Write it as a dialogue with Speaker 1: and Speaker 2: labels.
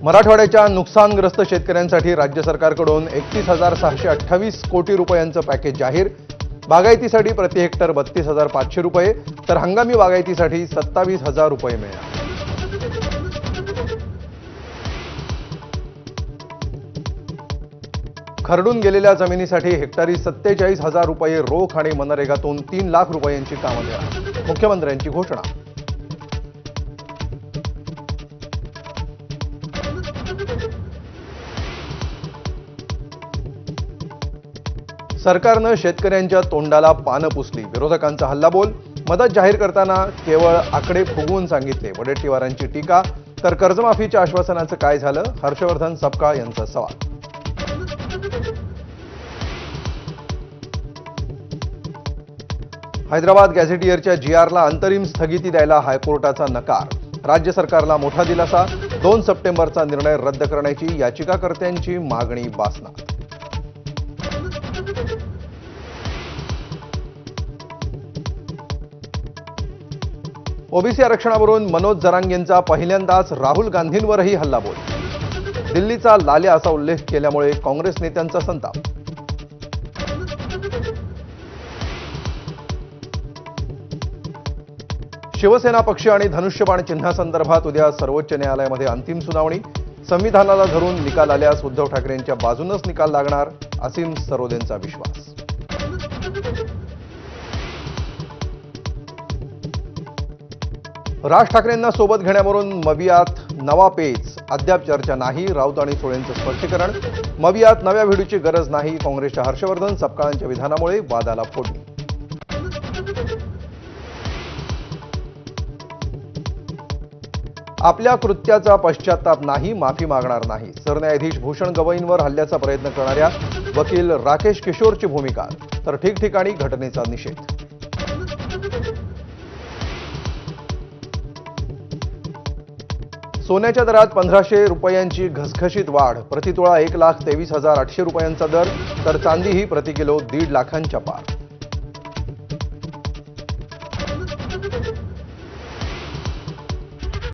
Speaker 1: मराठवाड्याच्या नुकसानग्रस्त शेतकऱ्यांसाठी राज्य सरकारकडून 31,628 कोटी रुपयांचं पॅकेज जाहीर। बागायतीसाठी प्रति हेक्टर 32,500 रुपये तर हंगामी बागायतीसाठी 27,000 रुपये मिळणार। खरडून गेलेल्या जमिनीसाठी हेक्टरी 47,000 रुपये रोख आणि मनरेगातून 3 लाख रुपयांची कामं देणार। मुख्यमंत्र्यांची घोषणा। सरकारनं शेतकऱ्यांच्या तोंडाला पानं पुसली, विरोधकांचा हल्लाबोल। मदत जाहीर करताना केवळ आकडे फुगवून सांगितले, वडेट्टीवारांची टीका। तर कर्जमाफीच्या आश्वासनाचं काय झालं, हर्षवर्धन सपकाळ यांचा सवाल। हैदराबाद गॅझेटियरच्या जीआरला अंतरिम स्थगिती द्यायला हायकोर्टाचा नकार। राज्य सरकारला मोठा दिलासा। 2 सप्टेंबरचा निर्णय रद्द करण्याची याचिकाकर्त्यांची मागणी बासनात। ओबीसी आरक्षणावरून मनोज जरांगेंचा पहिल्यांदाच राहुल गांधींवरही हल्लाबोल। दिल्लीचा लाल्या असा उल्लेख केल्यामुळे काँग्रेस नेत्यांचा संताप। शिवसेना पक्ष आणि धनुष्यबाण चिन्हासंदर्भात उद्या सर्वोच्च न्यायालयामध्ये अंतिम सुनावणी। संविधानाला धरून निकाल आल्यास उद्धव ठाकरेंच्या बाजूनच निकाल लागणार, असीम सरोदेंचा विश्वास। राज ठाकरेंना सोबत घेण्यावरून मवियात नवा पेच, अद्याप चर्चा नाही। राऊत आणि सुळेंचं स्पष्टीकरण। मवियात नव्या व्हिडिओची गरज नाही, काँग्रेसच्या हर्षवर्धन सपकाळांच्या विधानामुळे वादाला फोडणी। आपल्या कृत्याचा पश्चाताप नाही, माफी मागणार नाही। सरन्यायाधीश भूषण गवईंवर हल्ल्याचा प्रयत्न करणाऱ्या वकील राकेश किशोरची भूमिका। तर ठिकठिकाणी घटनेचा निषेध। सोन्याच्या दरात 1,500 रुपयांची घसघशीत वाढ। प्रतितोळा 1,23,800 रुपयांचा दर, तर चांदी ही प्रति किलो 1.5 लाखांच्या पार।